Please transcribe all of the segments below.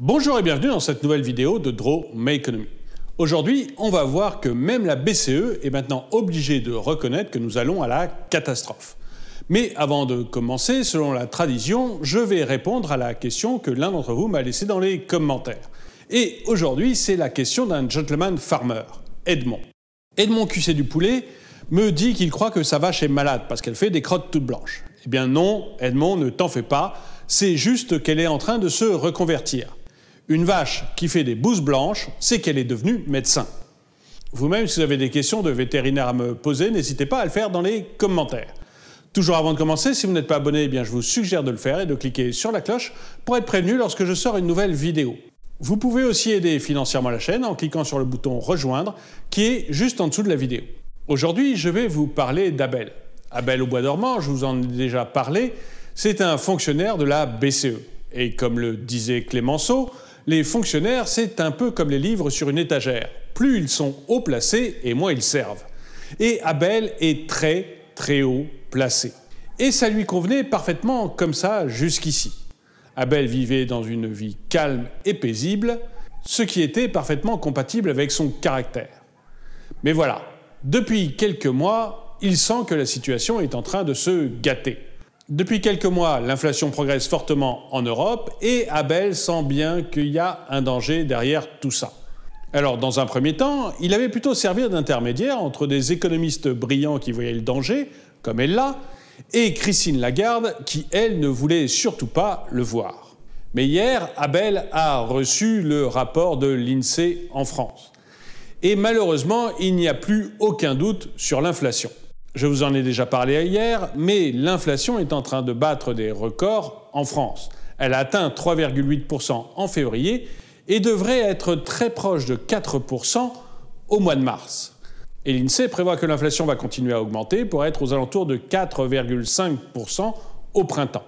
Bonjour et bienvenue dans cette nouvelle vidéo de Draw My Economy. Aujourd'hui, on va voir que même la BCE est maintenant obligée de reconnaître que nous allons à la catastrophe. Mais avant de commencer, selon la tradition, je vais répondre à la question que l'un d'entre vous m'a laissée dans les commentaires. Et aujourd'hui, c'est la question d'un gentleman farmer, Edmond. Edmond QC du poulet me dit qu'il croit que sa vache est malade parce qu'elle fait des crottes toutes blanches. Eh bien non, Edmond, ne t'en fais pas, c'est juste qu'elle est en train de se reconvertir. Une vache qui fait des bouses blanches, c'est qu'elle est devenue médecin. Vous-même, si vous avez des questions de vétérinaire à me poser, n'hésitez pas à le faire dans les commentaires. Toujours avant de commencer, si vous n'êtes pas abonné, eh bien, je vous suggère de le faire et de cliquer sur la cloche pour être prévenu lorsque je sors une nouvelle vidéo. Vous pouvez aussi aider financièrement la chaîne en cliquant sur le bouton « Rejoindre » qui est juste en dessous de la vidéo. Aujourd'hui, je vais vous parler d'Abel. Abel au bois dormant, je vous en ai déjà parlé, c'est un fonctionnaire de la BCE. Et comme le disait Clémenceau, les fonctionnaires, c'est un peu comme les livres sur une étagère. Plus ils sont haut placés et moins ils servent. Et Abel est très haut placé. Et ça lui convenait parfaitement comme ça jusqu'ici. Abel vivait dans une vie calme et paisible, ce qui était parfaitement compatible avec son caractère. Mais voilà, depuis quelques mois, il sent que la situation est en train de se gâter. Depuis quelques mois, l'inflation progresse fortement en Europe et Abel sent bien qu'il y a un danger derrière tout ça. Alors, dans un premier temps, il avait plutôt servi d'intermédiaire entre des économistes brillants qui voyaient le danger, comme elle là, et Christine Lagarde qui, elle, ne voulait surtout pas le voir. Mais hier, Abel a reçu le rapport de l'INSEE en France. Et malheureusement, il n'y a plus aucun doute sur l'inflation. Je vous en ai déjà parlé hier, mais l'inflation est en train de battre des records en France. Elle a atteint 3,8% en février et devrait être très proche de 4% au mois de mars. Et l'INSEE prévoit que l'inflation va continuer à augmenter pour être aux alentours de 4,5% au printemps.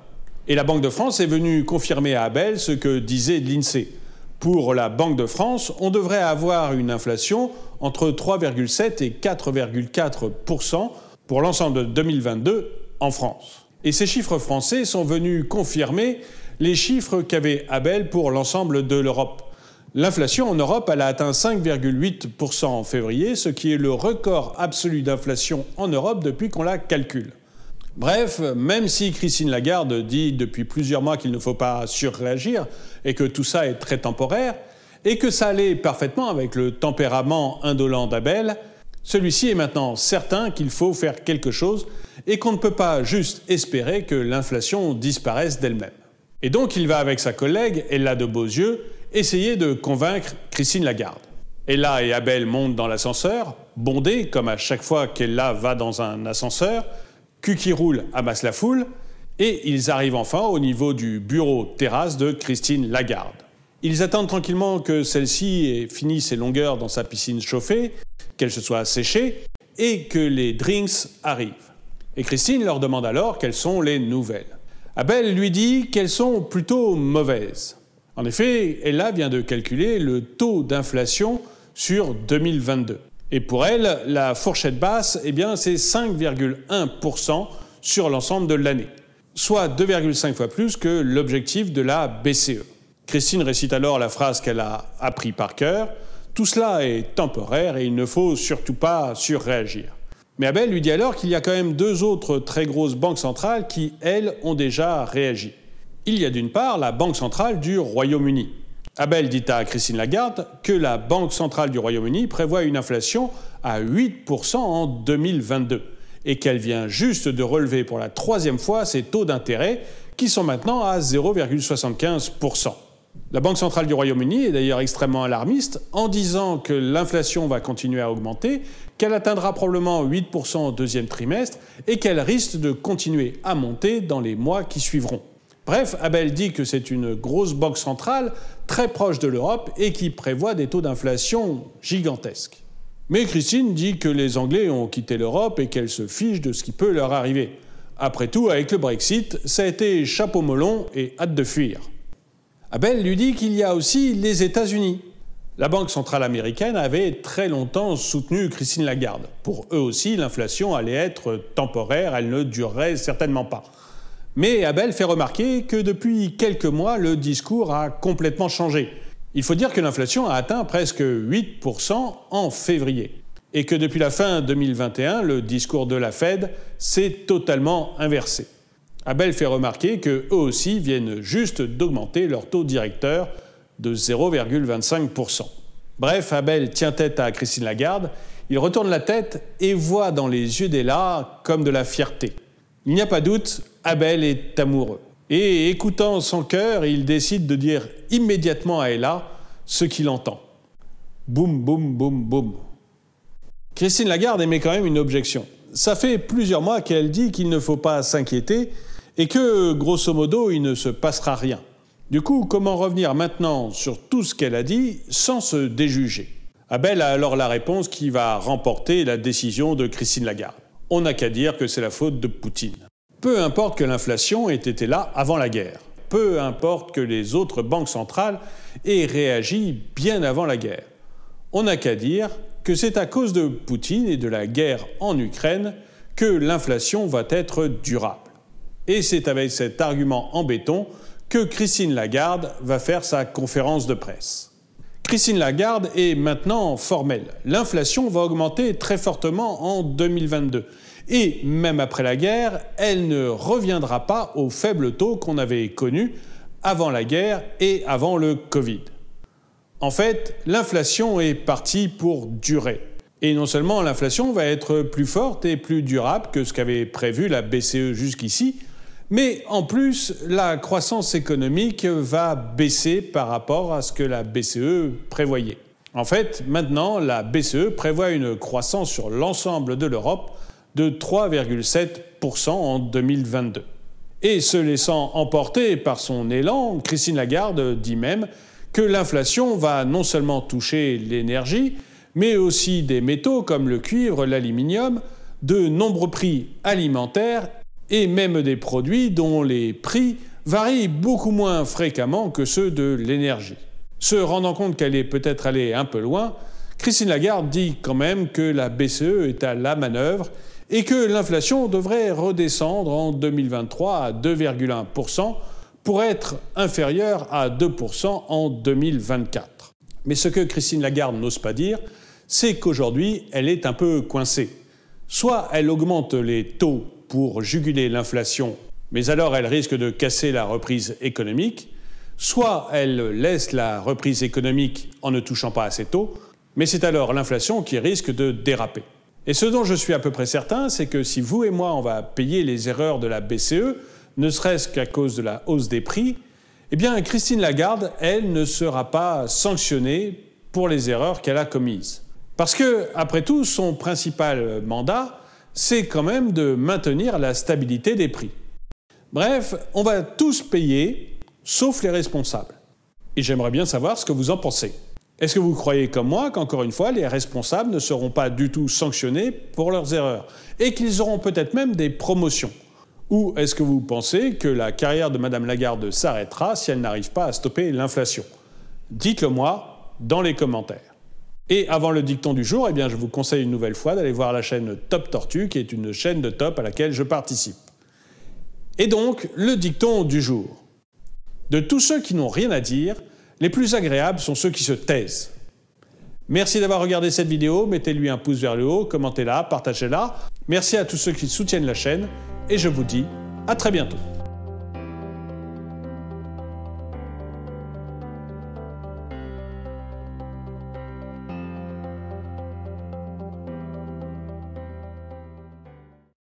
Et la Banque de France est venue confirmer à Abel ce que disait l'INSEE. Pour la Banque de France, on devrait avoir une inflation entre 3,7 et 4,4% pour l'ensemble de 2022 en France. Et ces chiffres français sont venus confirmer les chiffres qu'avait Abel pour l'ensemble de l'Europe. L'inflation en Europe, elle a atteint 5,8% en février, ce qui est le record absolu d'inflation en Europe depuis qu'on la calcule. Bref, même si Christine Lagarde dit depuis plusieurs mois qu'il ne faut pas surréagir et que tout ça est très temporaire, et que ça allait parfaitement avec le tempérament indolent d'Abel, celui-ci est maintenant certain qu'il faut faire quelque chose et qu'on ne peut pas juste espérer que l'inflation disparaisse d'elle-même. Et donc il va avec sa collègue, Ella de Beauzieux, essayer de convaincre Christine Lagarde. Ella et Abel montent dans l'ascenseur, bondés comme à chaque fois qu'Ella va dans un ascenseur, cul qui roule amasse la foule, et ils arrivent enfin au niveau du bureau terrasse de Christine Lagarde. Ils attendent tranquillement que celle-ci ait fini ses longueurs dans sa piscine chauffée, qu'elle se soit séchée, et que les drinks arrivent. Et Christine leur demande alors quelles sont les nouvelles. Abel lui dit qu'elles sont plutôt mauvaises. En effet, Ella vient de calculer le taux d'inflation sur 2022. Et pour elle, la fourchette basse, eh bien, c'est 5,1% sur l'ensemble de l'année, soit 2,5 fois plus que l'objectif de la BCE. Christine récite alors la phrase qu'elle a appris par cœur. Tout cela est temporaire et il ne faut surtout pas surréagir. Mais Abel lui dit alors qu'il y a quand même deux autres très grosses banques centrales qui, elles, ont déjà réagi. Il y a d'une part la Banque centrale du Royaume-Uni. Abel dit à Christine Lagarde que la Banque centrale du Royaume-Uni prévoit une inflation à 8% en 2022 et qu'elle vient juste de relever pour la troisième fois ses taux d'intérêt qui sont maintenant à 0,75%. La Banque centrale du Royaume-Uni est d'ailleurs extrêmement alarmiste en disant que l'inflation va continuer à augmenter, qu'elle atteindra probablement 8% au deuxième trimestre et qu'elle risque de continuer à monter dans les mois qui suivront. Bref, Abel dit que c'est une grosse banque centrale très proche de l'Europe et qui prévoit des taux d'inflation gigantesques. Mais Christine dit que les Anglais ont quitté l'Europe et qu'elle se fiche de ce qui peut leur arriver. Après tout, avec le Brexit, ça a été chapeau melon et hâte de fuir. Abel lui dit qu'il y a aussi les États-Unis. La Banque centrale américaine avait très longtemps soutenu Christine Lagarde. Pour eux aussi, l'inflation allait être temporaire, elle ne durerait certainement pas. Mais Abel fait remarquer que depuis quelques mois, le discours a complètement changé. Il faut dire que l'inflation a atteint presque 8% en février. Et que depuis la fin 2021, le discours de la Fed s'est totalement inversé. Abel fait remarquer qu'eux aussi viennent juste d'augmenter leur taux directeur de 0,25%. Bref, Abel tient tête à Christine Lagarde, il retourne la tête et voit dans les yeux d'Ella comme de la fierté. Il n'y a pas doute, Abel est amoureux. Et écoutant son cœur, il décide de dire immédiatement à Ella ce qu'il entend. Boum, boum, boum, boum. Christine Lagarde émet quand même une objection. Ça fait plusieurs mois qu'elle dit qu'il ne faut pas s'inquiéter et que, grosso modo, il ne se passera rien. Du coup, comment revenir maintenant sur tout ce qu'elle a dit sans se déjuger? Abel a alors la réponse qui va remporter la décision de Christine Lagarde. On n'a qu'à dire que c'est la faute de Poutine. Peu importe que l'inflation ait été là avant la guerre. Peu importe que les autres banques centrales aient réagi bien avant la guerre. On n'a qu'à dire que c'est à cause de Poutine et de la guerre en Ukraine que l'inflation va être durable. Et c'est avec cet argument en béton que Christine Lagarde va faire sa conférence de presse. Christine Lagarde est maintenant formelle. L'inflation va augmenter très fortement en 2022. Et même après la guerre, elle ne reviendra pas au faible taux qu'on avait connu avant la guerre et avant le Covid. En fait, l'inflation est partie pour durer. Et non seulement l'inflation va être plus forte et plus durable que ce qu'avait prévu la BCE jusqu'ici, mais en plus, la croissance économique va baisser par rapport à ce que la BCE prévoyait. En fait, maintenant, la BCE prévoit une croissance sur l'ensemble de l'Europe de 3,7% en 2022. Et se laissant emporter par son élan, Christine Lagarde dit même que l'inflation va non seulement toucher l'énergie, mais aussi des métaux comme le cuivre, l'aluminium, de nombreux prix alimentaires et même des produits dont les prix varient beaucoup moins fréquemment que ceux de l'énergie. Se rendant compte qu'elle est peut-être allée un peu loin, Christine Lagarde dit quand même que la BCE est à la manœuvre et que l'inflation devrait redescendre en 2023 à 2,1% pour être inférieure à 2% en 2024. Mais ce que Christine Lagarde n'ose pas dire, c'est qu'aujourd'hui, elle est un peu coincée. Soit elle augmente les taux pour juguler l'inflation, mais alors elle risque de casser la reprise économique, soit elle laisse la reprise économique en ne touchant pas à ces taux, mais c'est alors l'inflation qui risque de déraper. Et ce dont je suis à peu près certain, c'est que si vous et moi, on va payer les erreurs de la BCE, ne serait-ce qu'à cause de la hausse des prix, eh bien Christine Lagarde, elle, ne sera pas sanctionnée pour les erreurs qu'elle a commises. Parce que, après tout, son principal mandat, c'est quand même de maintenir la stabilité des prix. Bref, on va tous payer, sauf les responsables. Et j'aimerais bien savoir ce que vous en pensez. Est-ce que vous croyez comme moi qu'encore une fois, les responsables ne seront pas du tout sanctionnés pour leurs erreurs et qu'ils auront peut-être même des promotions? Ou est-ce que vous pensez que la carrière de Madame Lagarde s'arrêtera si elle n'arrive pas à stopper l'inflation? Dites-le moi dans les commentaires. Et avant le dicton du jour, eh bien, je vous conseille une nouvelle fois d'aller voir la chaîne Top Tortue, qui est une chaîne de top à laquelle je participe. Et donc, le dicton du jour. De tous ceux qui n'ont rien à dire, les plus agréables sont ceux qui se taisent. Merci d'avoir regardé cette vidéo, mettez-lui un pouce vers le haut, commentez-la, partagez-la. Merci à tous ceux qui soutiennent la chaîne, et je vous dis à très bientôt.